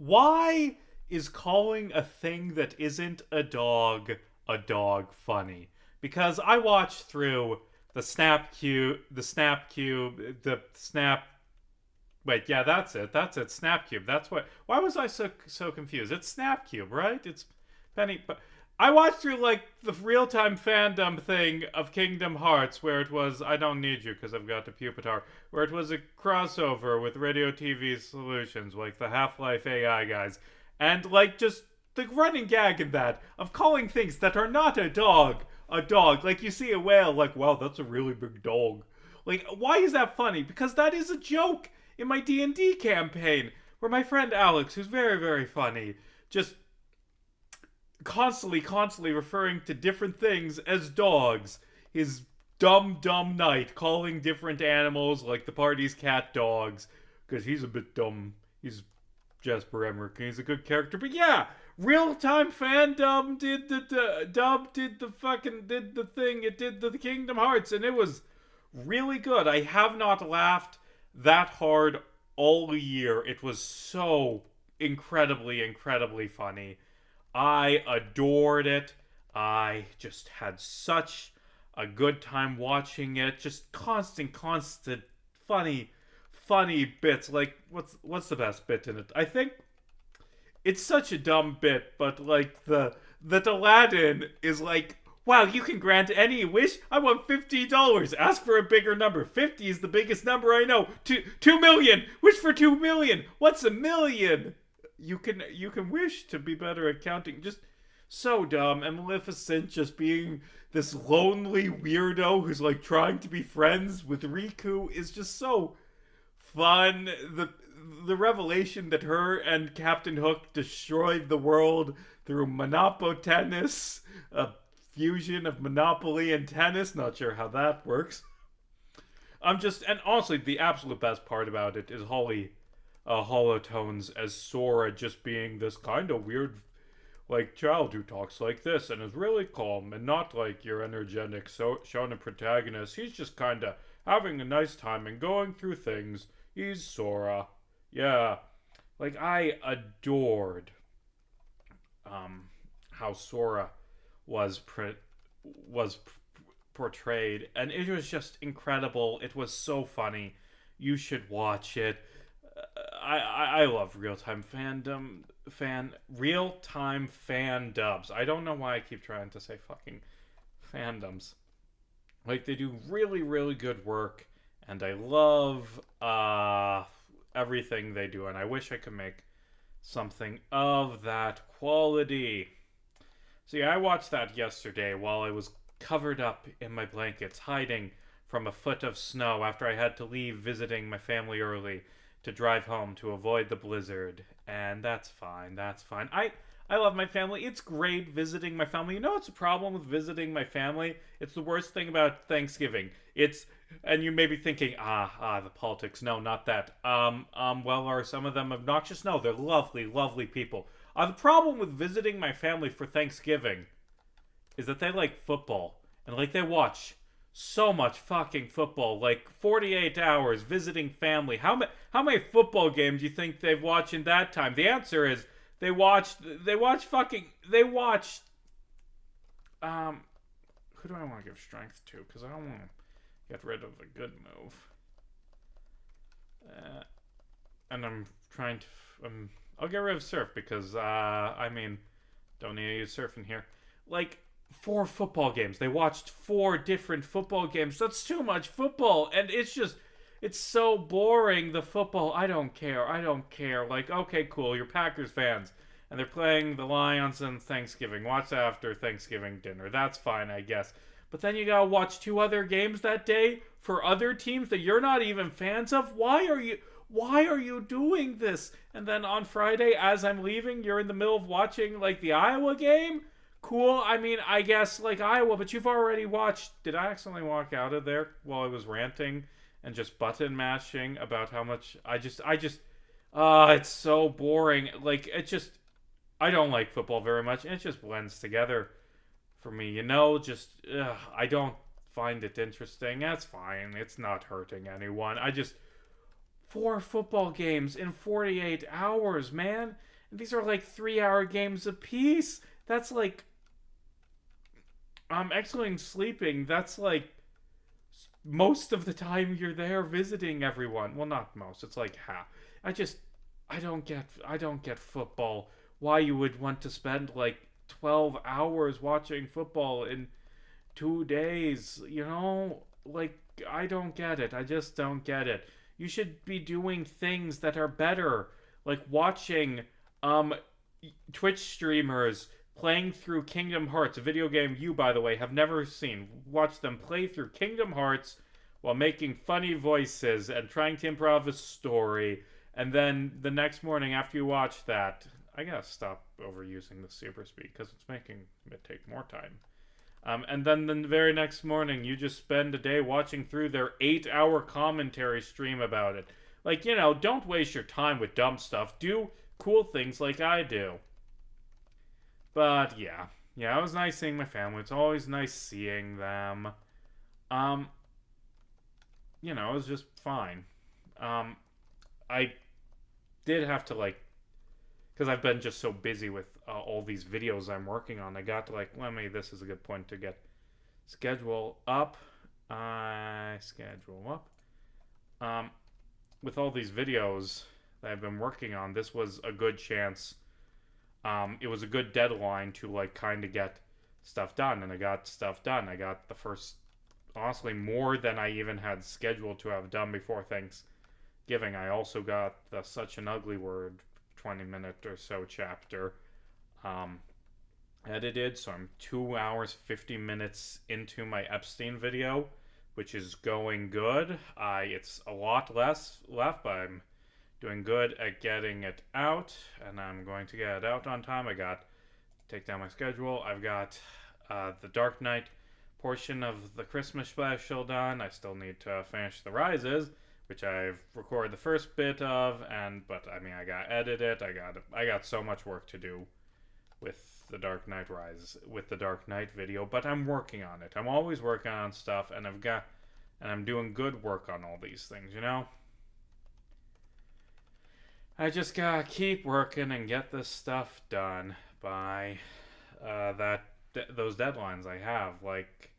Why is calling a thing that isn't a dog funny? Because I watched through the Snap. Wait, yeah, that's it. That's it. Snapcube. That's what. Why was I so confused? It's Snapcube, right? It's Penny. But I watched through like the real time fandom thing of Kingdom Hearts, where it was I don't need you because I've got the Pupitar, where it was a crossover with Radio TV Solutions, like the Half Life AI guys, and like just the running gag in that of calling things that are not a dog. Like you see a whale, like wow, that's a really big dog. Like why is that funny? Because that is a joke in my D&D campaign where my friend Alex, who's very funny, just constantly referring to different things as dogs. His dumb knight calling different animals like the party's cat dogs because he's a bit dumb. He's Jasper Emmerich. He's a good character, but yeah, real time fandom did the dub did the fucking did the thing. It did the Kingdom Hearts, and it was really good. I have not laughed that hard all year. It was so incredibly funny. I adored it. I just had such a good time watching it. Just constant funny bits. Like what's the best bit in it? I think it's such a dumb bit, but like the Aladdin is like, wow, you can grant any wish. I want $50. Ask for a bigger number. 50 is the biggest number I know. 2 million. Wish for 2 million. What's a million? You can wish to be better at counting. Just so dumb. And Maleficent just being this lonely weirdo who's like trying to be friends with Riku is just so fun. The revelation that her and Captain Hook destroyed the world through Monopo tennis, a fusion of Monopoly and tennis. Not sure how that works. And honestly, the absolute best part about it is Holotones as Sora just being this kind of weird, like, child who talks like this and is really calm and not like your energetic shonen protagonist. He's just kind of having a nice time and going through things. He's Sora. Yeah. Like, I adored how Sora was was portrayed, and it was just incredible. It was so funny. You should watch it. I love real time fan dubs. I don't know why I keep trying to say fucking fandoms. Like they do really good work, and I love everything they do, and I wish I could make something of that quality. See, I watched that yesterday while I was covered up in my blankets, hiding from a foot of snow after I had to leave visiting my family early to drive home to avoid the blizzard. And that's fine. That's fine. I love my family. It's great visiting my family. You know what's the problem with visiting my family? It's the worst thing about Thanksgiving. And you may be thinking, the politics. No, not that. Well, are some of them obnoxious? No, they're lovely people. The problem with visiting my family for Thanksgiving is that they like football. And like they watch so much fucking football. Like 48 hours visiting family. How many football games do you think they've watched in that time? The answer is they watched who do I want to give strength to? Because I don't want to get rid of a good move. And I'm trying to I'll get rid of surf because don't need to use surf in here. Like 4 football games. They watched 4 different football games. That's too much football, and it's so boring. The football. I don't care. Like, okay, cool. You're Packers fans, and they're playing the Lions on Thanksgiving. Watch after Thanksgiving dinner. That's fine, I guess. But then you gotta watch 2 other games that day for other teams that you're not even fans of. Why are you doing this? And then on Friday, as I'm leaving, you're in the middle of watching like the Iowa game. Cool. I mean, I guess like Iowa, but you've already watched. Did I accidentally walk out of there while I was ranting and just button mashing about how much it's so boring. Like I don't like football very much. And it just blends together for me, I don't find it interesting. That's fine. It's not hurting anyone. 4 football games in 48 hours, man. And these are like 3-hour games apiece. That's like excluding sleeping, that's like most of the time you're there visiting everyone. Well, not most. It's like half. I don't get football. Why you would want to spend like 12 hours watching football in 2 days, you know? Like I don't get it. I just don't get it. You should be doing things that are better, like watching um Twitch streamers playing through Kingdom Hearts, a video game you, by the way, have never seen. Watch them play through Kingdom Hearts while making funny voices and trying to improv a story. And then the next morning after you watch that, I gotta stop overusing the super speed because it's making it take more time. And then the very next morning, you just spend a day watching through their 8-hour commentary stream about it. Like, you know, don't waste your time with dumb stuff. Do cool things like I do. But yeah, it was nice seeing my family. It's always nice seeing them. You know, it was just fine. I did have to like, because I've been just so busy with all these videos I'm working on. I got to like, this is a good point to get schedule up. Schedule up. With all these videos that I've been working on, this was a good chance. It was a good deadline to like kind of get stuff done, and I got stuff done. I got the first, honestly, more than I even had scheduled to have done before Thanksgiving. I also got the Such an Ugly Word 20-minute or so chapter edited, so I'm 2 hours 50 minutes into my Epstein video, which is going good. It's a lot less left, but I'm doing good at getting it out, and I'm going to get it out on time. I got take down my schedule. I've got the Dark Knight portion of the Christmas special done. I still need to finish the Rises, which I've recorded the first bit of, but I mean I got to edit it. I got so much work to do with the Dark Knight Rise, with the Dark Knight video, but I'm working on it. I'm always working on stuff, and I'm doing good work on all these things, you know? I just gotta keep working and get this stuff done by those deadlines I have. Like,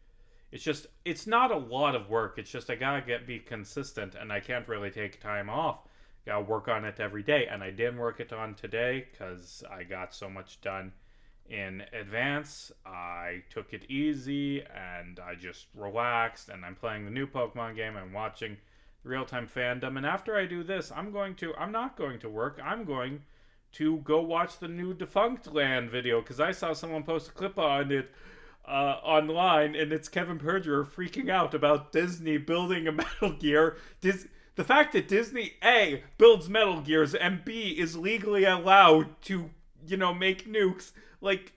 it's not a lot of work. It's just I gotta be consistent, and I can't really take time off. Gotta work on it every day, and I didn't work it on today because I got so much done in advance. I took it easy, and I just relaxed, and I'm playing the new Pokemon game. I'm watching real-time fandom, and after I do this, I'm not going to work. I'm going to go watch the new Defunct Land video, because I saw someone post a clip on it online, and it's Kevin Perjurer freaking out about Disney building a Metal Gear. The fact that Disney, A, builds Metal Gears, and B, is legally allowed to, make nukes, like,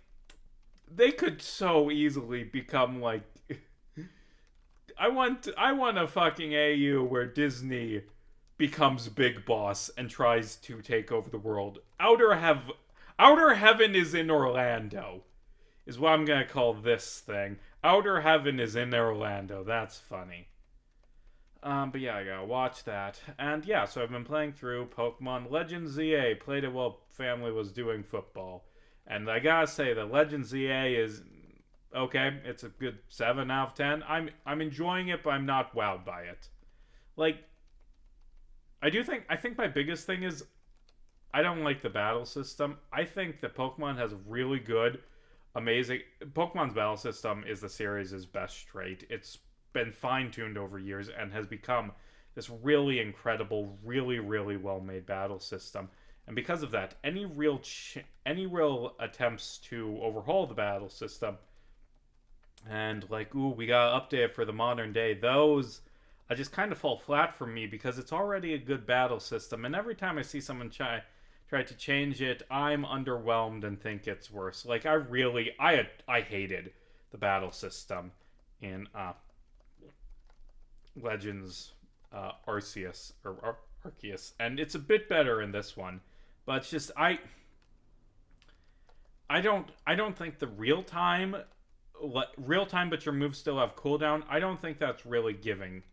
they could so easily become, like, I want a fucking AU where Disney becomes big boss and tries to take over the world. Outer Heaven is in Orlando, is what I'm gonna call this thing. Outer Heaven is in Orlando. That's funny. But yeah, I gotta watch that. And yeah, so I've been playing through Pokemon Legends ZA. Played it while family was doing football. And I gotta say, the Legends ZA is okay. It's a good 7 out of 10. I'm enjoying it, but I'm not wowed by it. Like, I think my biggest thing is I don't like the battle system. I think that Pokemon has really good, amazing... Pokemon's battle system is the series' best trait. It's been fine-tuned over years and has become this really incredible, really, really well-made battle system. And because of that, any real attempts to overhaul the battle system and like, ooh, we got to update it for the modern day, those I just kind of fall flat for me because it's already a good battle system. And every time I see someone try to change it, I'm underwhelmed and think it's worse. Like, I hated the battle system in Legends Arceus, or Arceus, and it's a bit better in this one. But it's just I don't think the real time, but your moves still have cooldown. I don't think that's really giving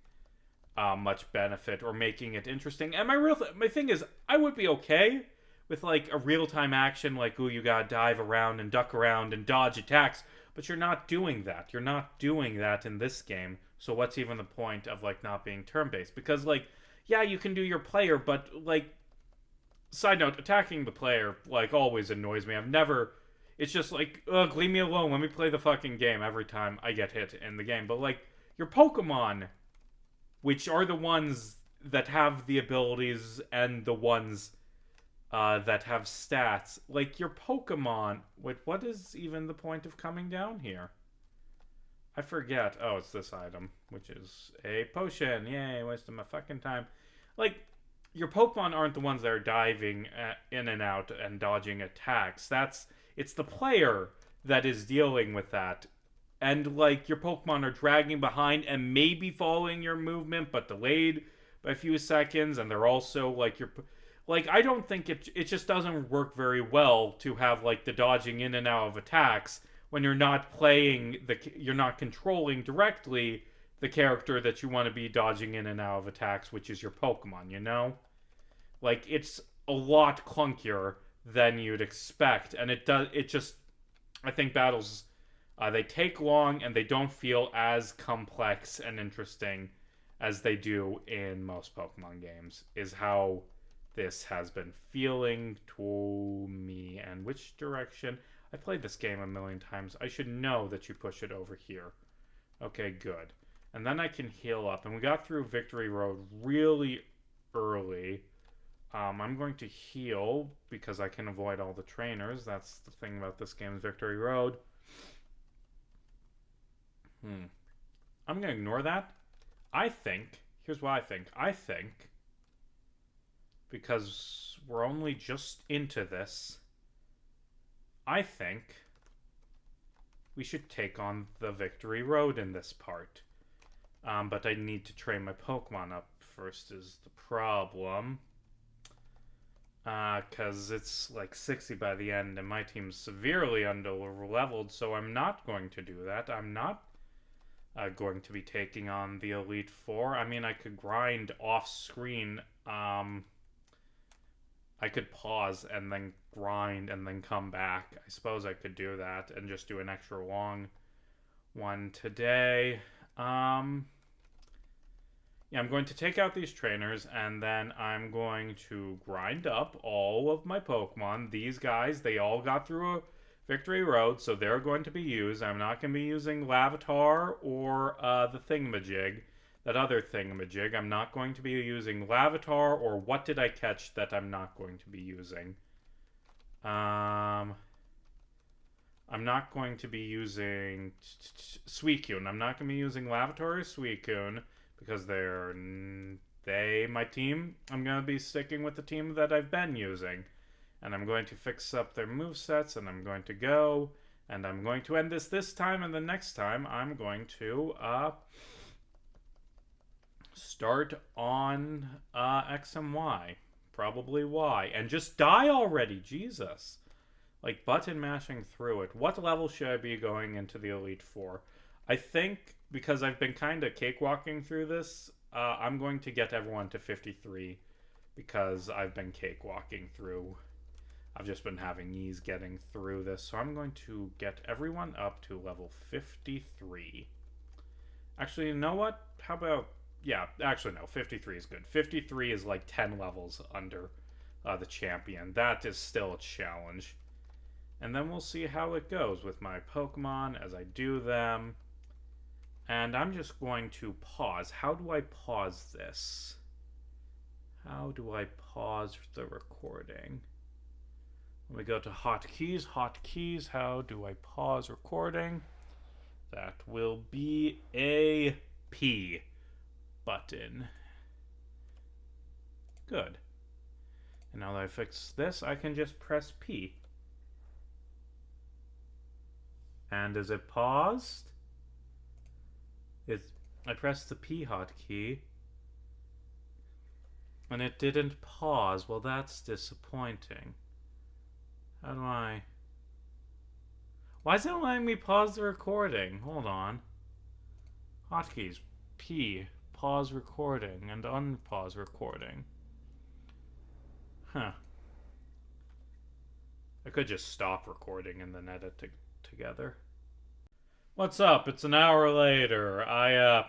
much benefit or making it interesting. And my thing is, I would be okay with like a real time action, like ooh, you gotta dive around and duck around and dodge attacks, but you're not doing that. You're not doing that in this game. So what's even the point of like not being turn based? Because like, yeah, you can do your player, but like, side note, attacking the player like always annoys me. I've never. It's just like, ugh, leave me alone. Let me play the fucking game every time I get hit in the game. But like, your Pokemon, which are the ones that have the abilities and the ones that have stats. Like your Pokemon. Wait, what is even the point of coming down here? I forget. Oh, it's this item, which is a potion. Yay, wasting my fucking time. Like, your Pokemon aren't the ones that are diving in and out and dodging attacks. It's the player that is dealing with that. And like your Pokemon are dragging behind and maybe following your movement, but delayed by a few seconds, and they're also like I don't think it just doesn't work very well to have like the dodging in and out of attacks when you're not controlling directly the character that you want to be dodging in and out of attacks, which is your Pokemon, you know? Like it's a lot clunkier than you'd expect, and it just I think battles they take long and they don't feel as complex and interesting as they do in most Pokemon games, is how this has been feeling to me. And which direction? I played this game a million times. I should know that you push it over here. Okay, good. And then I can heal up. And we got through Victory Road really early. I'm going to heal because I can avoid all the trainers. That's the thing about this game's Victory Road. I'm going to ignore that. I think, here's what I think. I think, because we're only just into this, I think we should take on the Victory Road in this part. But I need to train my Pokemon up first is the problem. Because it's like 60 by the end and my team's severely under-leveled, so I'm not going to do that. I'm not going to be taking on the Elite Four. I mean, I could grind off-screen. I could pause and then grind and then come back. I suppose I could do that and just do an extra long one today. Yeah, I'm going to take out these trainers, and then I'm going to grind up all of my Pokemon. These guys, they all got through a Victory Road, so they're going to be used. I'm not going to be using Lavatar or the Thingamajig, that other Thingamajig. I'm not going to be using Lavatar, or what did I catch that I'm not going to be using? I'm not going to be using Suicune. I'm not going to be using Lavatar or Suicune, because my team, I'm going to be sticking with the team that I've been using. And I'm going to fix up their movesets, and I'm going to go, and I'm going to end this time, and the next time I'm going to start on X and Y. Probably Y. And just die already, Jesus. Like, button mashing through it. What level should I be going into the Elite Four? I think, because I've been kind of cakewalking through this, I'm going to get everyone to 53, because I've been cakewalking through. I've just been having ease getting through this, so I'm going to get everyone up to level 53. Actually, you know what? How about... Yeah, actually, no, 53 is good. 53 is like 10 levels under the champion. That is still a challenge. And then we'll see how it goes with my Pokemon as I do them. And I'm just going to pause. How do I pause this? How do I pause the recording? Let me go to hotkeys. Hotkeys. How do I pause recording? That will be a P button. Good. And now that I fixed this, I can just press P. And is it paused? I pressed the P hotkey, and it didn't pause. Well, that's disappointing. How do I... Why is it letting me pause the recording? Hold on. Hotkeys. P. pause recording and unpause recording. Huh. I could just stop recording and then edit together. What's up? It's an hour later. I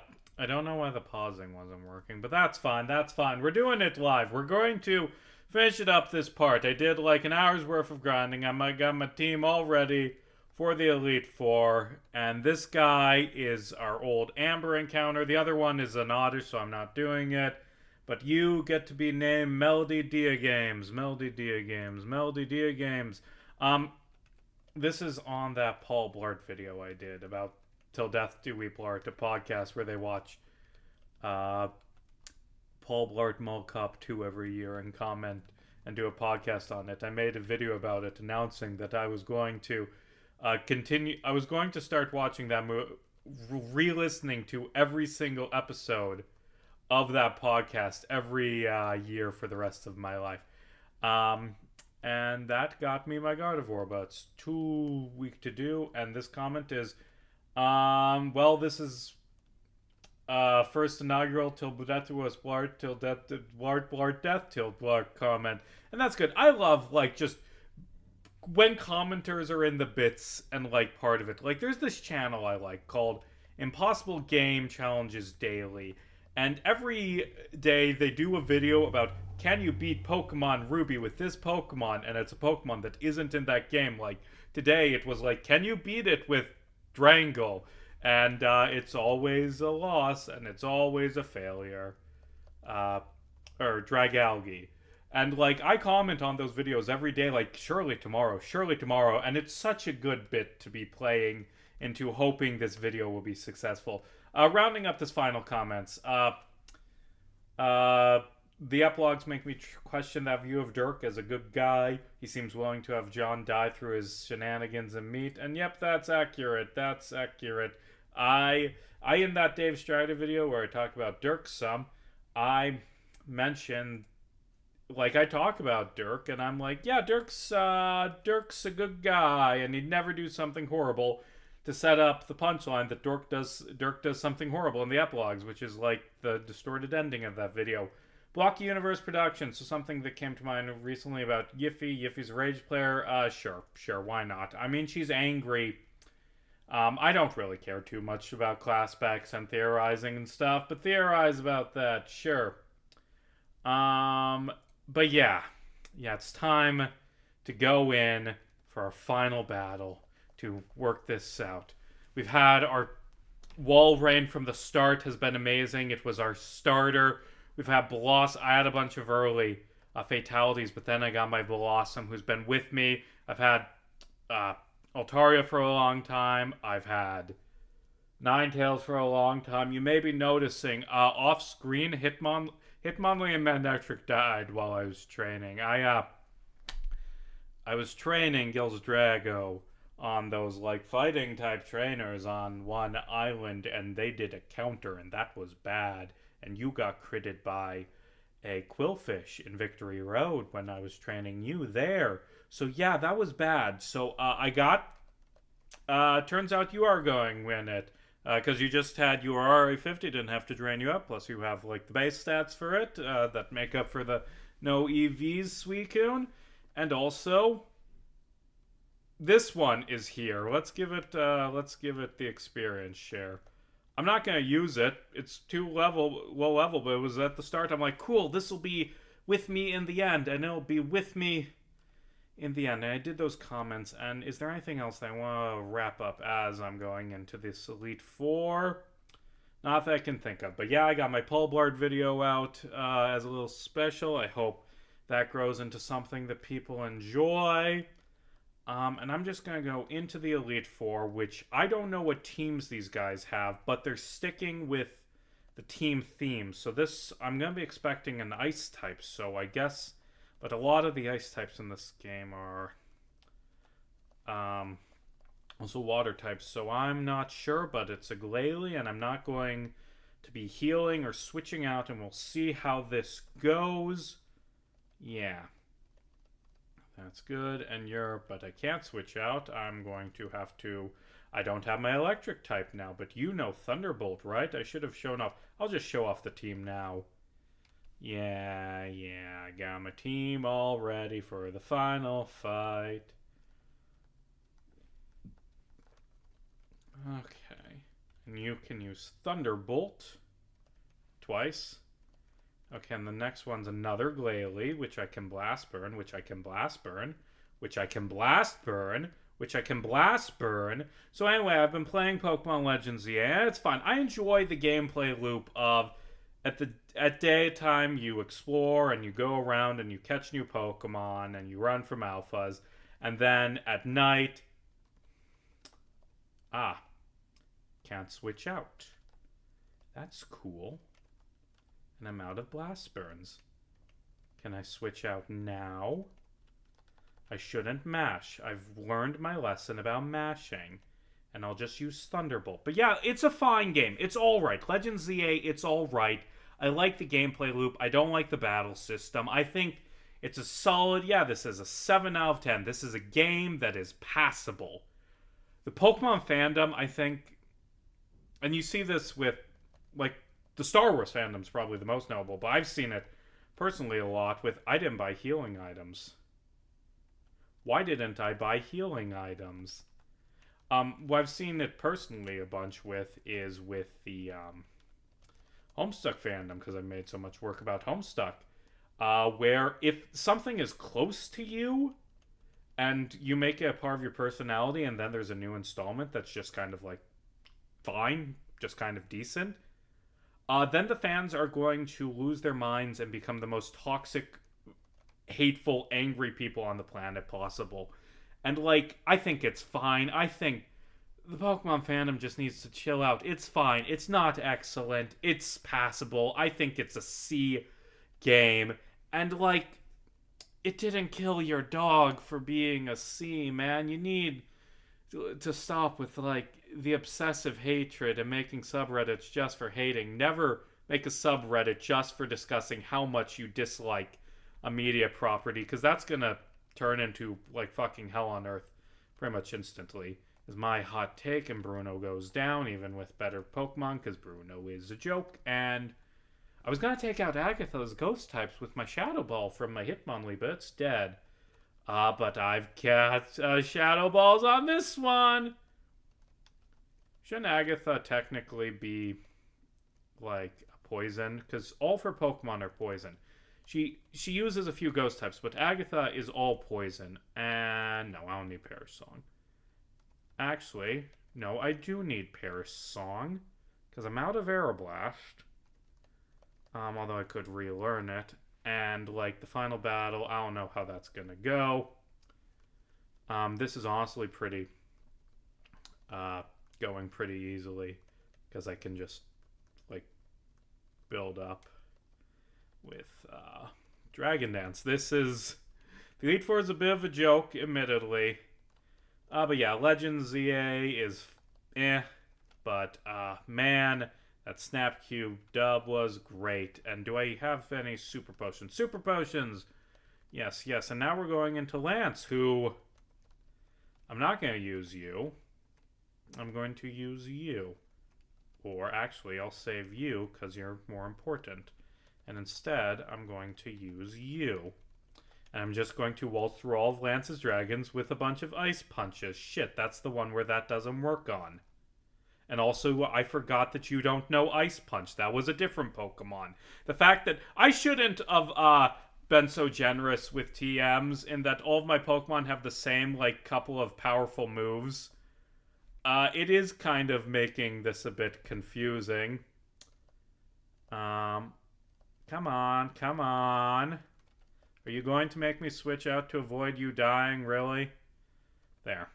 don't know why the pausing wasn't working, but that's fine. That's fine. We're doing it live. We're going to finish it up this part. I did like an hour's worth of grinding. I got my team all ready for the Elite Four, and this guy is our old Amber encounter. The other one is an otter, so I'm not doing it. But you get to be named Melody Dia Games. Melody Dia Games. Melody Dia Games. This is on that Paul Blart video I did about Till Death Do We Blart, a podcast where they watch Paul Blart Mall Cop 2 every year and comment and do a podcast on it. I made a video about it announcing that I was going to continue. I was going to start watching that movie, re-listening to every single episode of that podcast every year for the rest of my life. And that got me my Gardevoir, but it's too weak to do. And this comment is, well, this is first inaugural Till Death Was Blart, Till Death Blart Death Till Blart comment. And that's good. I love, like, just when commenters are in the bits and, like, part of it. Like, there's this channel I like called Impossible Game Challenges Daily. And every day they do a video about, can you beat Pokemon Ruby with this Pokemon? And it's a Pokemon that isn't in that game. Like, today it was like, can you beat it with Drangle? And it's always a loss, and it's always a failure. Or Dragalge. And, like, I comment on those videos every day, like, surely tomorrow. And it's such a good bit to be playing into, hoping this video will be successful. Rounding up this final comments. The epilogues make me question that view of Dirk as a good guy. He seems willing to have John die through his shenanigans and meat. And yep, that's accurate. That's accurate. I in that Dave Strider video where I talk about Dirk some, I mentioned, like, I talk about Dirk and I'm like, yeah, Dirk's a good guy and he'd never do something horrible, to set up the punchline that Dirk does something horrible in the epilogues, which is like the distorted ending of that video. Blocky Universe Productions, so something that came to mind recently about Yiffy. Yiffy's a rage player. Sure, why not? I mean, she's angry. I don't really care too much about class specs and theorizing and stuff, but theorize about that, sure. But yeah, it's time to go in for our final battle to work this out. We've had our wall rain from the start has been amazing. It was our starter. We've had Blossom. I had a bunch of early fatalities, but then I got my Blossom, who's been with me. I've had Altaria for a long time. I've had Ninetales for a long time. You may be noticing off-screen Hitmonlee and Manectric died while I was training. I was training Gil's Drago on those, like, fighting type trainers on one island, and they did a counter, and that was bad. And you got critted by a Quillfish in Victory Road when I was training you there. So yeah, that was bad. So I got, turns out you are going to win it. Because you just had your RA50, didn't have to drain you up, plus you have, like, the base stats for it that make up for the no EVs, Suicune. And also, this one is here. Let's give it the experience share. I'm not going to use it. It's too low level, but it was at the start. I'm like, cool, this will be with me in the end, and it'll be with me in the end. And I did those comments, and is there anything else that I want to wrap up as I'm going into this Elite Four? Not that I can think of. But yeah, I got my Paul Blart video out as a little special. I hope that grows into something that people enjoy. And I'm just going to go into the Elite Four, which I don't know what teams these guys have, but they're sticking with the team theme. So this, I'm going to be expecting an ice type, so I guess, but a lot of the ice types in this game are also water types, so I'm not sure, but it's a Glalie, and I'm not going to be healing or switching out, and we'll see how this goes. Yeah. That's good, and but I can't switch out. I'm going to have to I don't have my electric type now, but you know Thunderbolt, right? I should have shown off. I'll just show off the team now. Yeah, I got my team all ready for the final fight. Okay. And you can use Thunderbolt twice. Okay, and the next one's another Glalie, which I can blast burn, which I can blast burn, which I can blast burn, which I can blast burn. So anyway, I've been playing Pokemon Legends ZA, and it's fun. I enjoy the gameplay loop of at daytime you explore and you go around and you catch new Pokemon and you run from alphas, and then at night, can't switch out. That's cool. And I'm out of blast burns. Can I switch out now? I shouldn't mash. I've learned my lesson about mashing. And I'll just use Thunderbolt. But yeah, it's a fine game. It's alright. Legends ZA, it's alright. I like the gameplay loop. I don't like the battle system. I think it's a solid, this is a 7 out of 10. This is a game that is passable. The Pokemon fandom, I think, and you see this with, like, the Star Wars fandom's probably the most notable, but I've seen it personally a lot with, I didn't buy healing items. Why didn't I buy healing items? What I've seen it personally a bunch with is with the Homestuck fandom, because I've made so much work about Homestuck, where if something is close to you and you make it a part of your personality and then there's a new installment that's just kind of like fine, just kind of decent, then the fans are going to lose their minds and become the most toxic, hateful, angry people on the planet possible. And, like, I think it's fine. I think the Pokemon fandom just needs to chill out. It's fine. It's not excellent. It's passable. I think it's a C game. And, like, it didn't kill your dog for being a C, man. You need to stop with, like, the obsessive hatred and making subreddits just for hating. Never make a subreddit just for discussing how much you dislike a media property, because that's gonna turn into, like, fucking hell on earth pretty much instantly. Is my hot take, and Bruno goes down, even with better Pokemon, because Bruno is a joke. And I was gonna take out Agatha's ghost types with my Shadow Ball from my Hitmonlee, but it's dead. But I've got Shadow Balls on this one! Shouldn't Agatha technically be, like, a poison? Because all of her Pokemon are poison. She uses a few ghost types, but Agatha is all poison. And no, I don't need Perish Song. Actually, no, I do need Perish Song, because I'm out of Aeroblast. Although I could relearn it. And, like, the final battle, I don't know how that's gonna go. This is honestly pretty, going pretty easily, because I can just, like, build up with Dragon Dance. This is, the Elite Four is a bit of a joke, admittedly. But yeah, Legends ZA is but man, that Snap Cube dub was great. And do I have any Super Potions? Super Potions! Yes, and now we're going into Lance, who, I'm not going to use you. I'm going to use you. Or actually, I'll save you because you're more important. And instead, I'm going to use you. And I'm just going to waltz through all of Lance's dragons with a bunch of ice punches. Shit, that's the one where that doesn't work on. And also, I forgot that you don't know Ice Punch. That was a different Pokemon. The fact that I shouldn't have been so generous with TMs in that all of my Pokemon have the same, like, couple of powerful moves. It is kind of making this a bit confusing. Come on. Are you going to make me switch out to avoid you dying, really? There.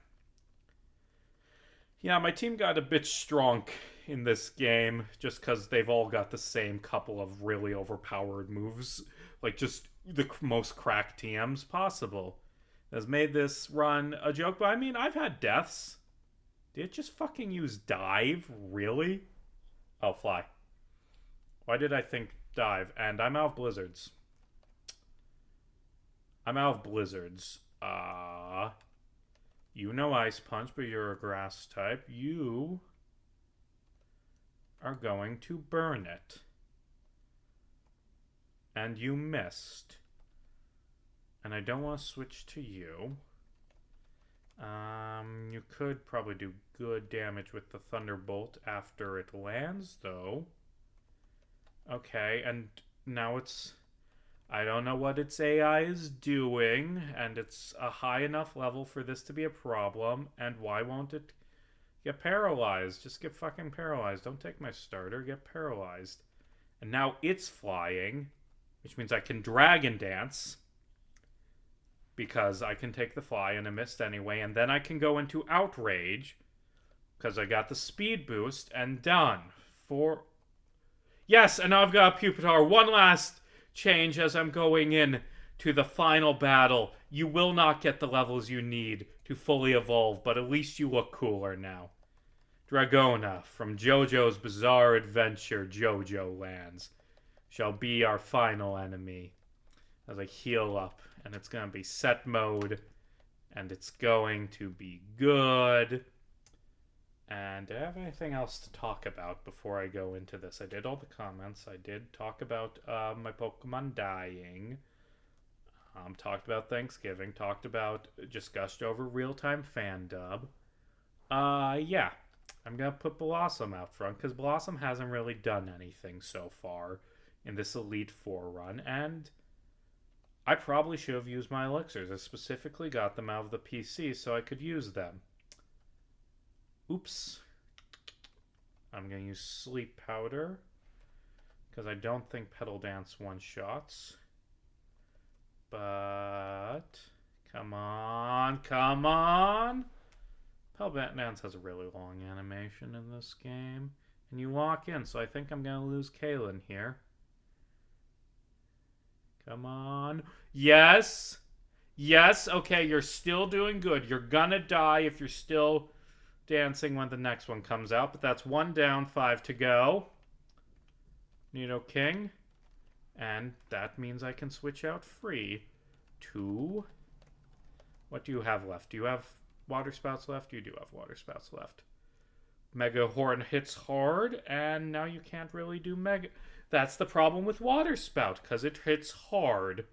Yeah, my team got a bit strong in this game, just because they've all got the same couple of really overpowered moves. Like, just the most cracked TMs possible. Has made this run a joke, but I mean, I've had deaths. Did it just fucking use Dive? Really? Oh, Fly. Why did I think Dive? And I'm out of Blizzards. You know Ice Punch, but you're a grass type. You are going to burn it. And you missed. And I don't want to switch to you. You could probably do good damage with the Thunderbolt after it lands, though. Okay, and now it's... I don't know what its AI is doing, and it's a high enough level for this to be a problem, and why won't it get paralyzed? Just get fucking paralyzed. Don't take my starter, get paralyzed. And now it's flying, which means I can Dragon Dance, because I can take the fly and I missed anyway, and then I can go into Outrage, because I got the speed boost, and done. Yes, and now I've got a Pupitar. One last change as I'm going in to the final battle. You will not get the levels you need to fully evolve, but at least you look cooler now. Dragona from JoJo's Bizarre Adventure JoJo Lands shall be our final enemy as I heal up, and it's going to be set mode, and it's going to be good. And do I have anything else to talk about before I go into this? I did all the comments. I did talk about my Pokemon dying. Talked about Thanksgiving. Talked about, just gushed over real-time fan dub. Yeah. I'm going to put Blossom out front, because Blossom hasn't really done anything so far in this Elite Four run, and I probably should have used my elixirs. I specifically got them out of the PC so I could use them. Oops. I'm going to use Sleep Powder, because I don't think Petal Dance one-shots. But, come on, come on! Petal Dance has a really long animation in this game. And you lock in, so I think I'm going to lose Kaylin here. Come on. Yes! Yes, okay, you're still doing good. You're gonna die if you're still dancing when the next one comes out, but that's 1 down, 5 to go. Nidoking. And that means I can switch out free to... What do you have left? Do you have Water Spouts left? You do have Water Spouts left. Mega Horn hits hard, and now you can't really do Mega... That's the problem with Water Spout, because it hits hard.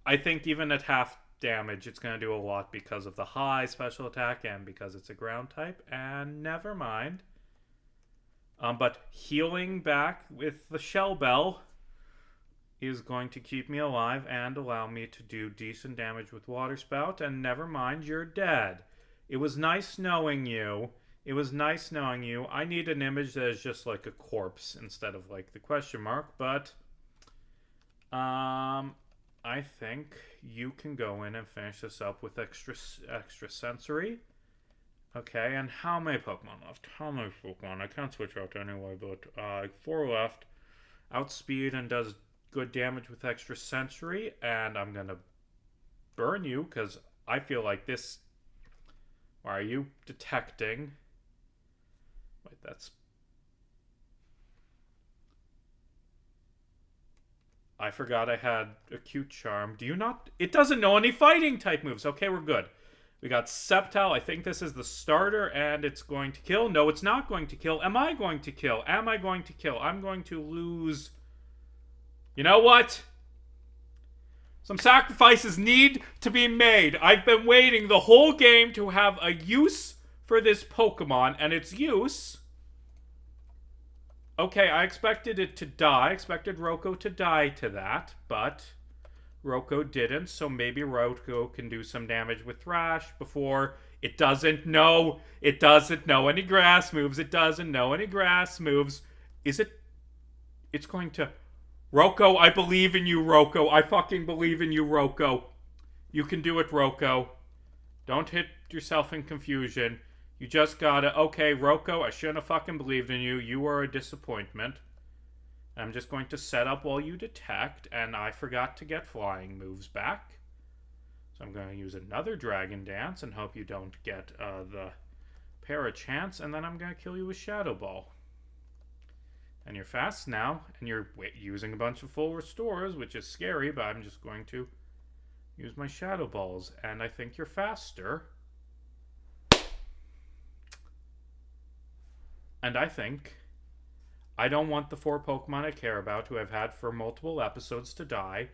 I think even at half damage, it's going to do a lot because of the high special attack and because it's a ground type, and never mind. But healing back with the Shell Bell is going to keep me alive and allow me to do decent damage with Water Spout, and never mind, you're dead. It was nice knowing you. It was nice knowing you. I need an image that is just like a corpse instead of like the question mark, but I think you can go in and finish this up with extra sensory. Okay, and how many Pokemon left? How many Pokemon? I can't switch out anyway, but 4 left. Outspeed and does good damage with extra sensory, and I'm gonna burn you because I feel like this. Why are you detecting? Wait, that's... I forgot I had Acute Charm. Do you not... It doesn't know any fighting type moves. Okay, we're good. We got Sceptile. I think this is the starter, and it's going to kill. No, it's not going to kill. Am I going to kill? Am I going to kill? I'm going to lose... You know what? Some sacrifices need to be made. I've been waiting the whole game to have a use for this Pokemon, and its use... Okay, I expected it to die. I expected Roko to die to that, but Roko didn't, so maybe Roko can do some damage with Thrash before it doesn't know. It doesn't know any grass moves. It doesn't know any grass moves. Is it... It's going to... Roko, I believe in you, Roko. I fucking believe in you, Roko. You can do it, Roko. Don't hit yourself in confusion. You just gotta... Okay, Roko, I shouldn't have fucking believed in you. You are a disappointment. I'm just going to set up while you detect, and I forgot to get flying moves back. So I'm going to use another Dragon Dance and hope you don't get the Parachance, and then I'm going to kill you with Shadow Ball. And you're fast now, and you're using a bunch of full restores, which is scary, but I'm just going to use my Shadow Balls, and I think you're faster. And I think I don't want the 4 Pokemon I care about who I've had for multiple episodes to die.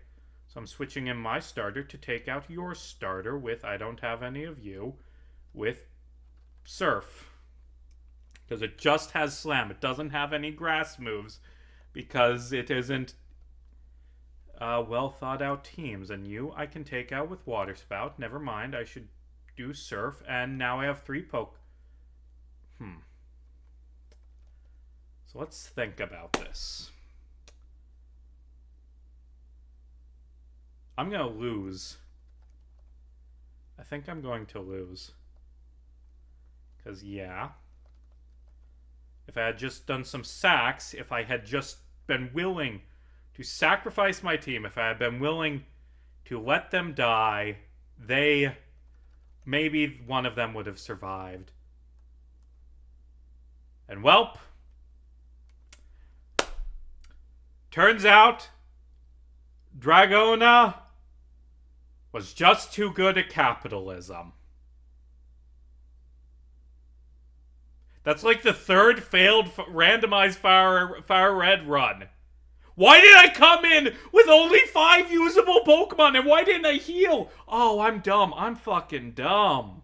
So I'm switching in my starter to take out your starter with I don't have any of you with Surf. Because it just has Slam. It doesn't have any grass moves because it isn't well thought out teams. And you I can take out with Water Spout. Never mind. I should do Surf. And now I have 3 So let's think about this. I'm going to lose. I think I'm going to lose. Because, yeah. If I had just done some sacks, if I had just been willing to sacrifice my team, if I had been willing to let them die, maybe one of them would have survived. And welp, turns out Dragona was just too good at capitalism. That's like the 3rd failed randomized FireRed run. Why did I come in with only 5 usable Pokemon, and why didn't I heal? Oh, I'm dumb. I'm fucking dumb.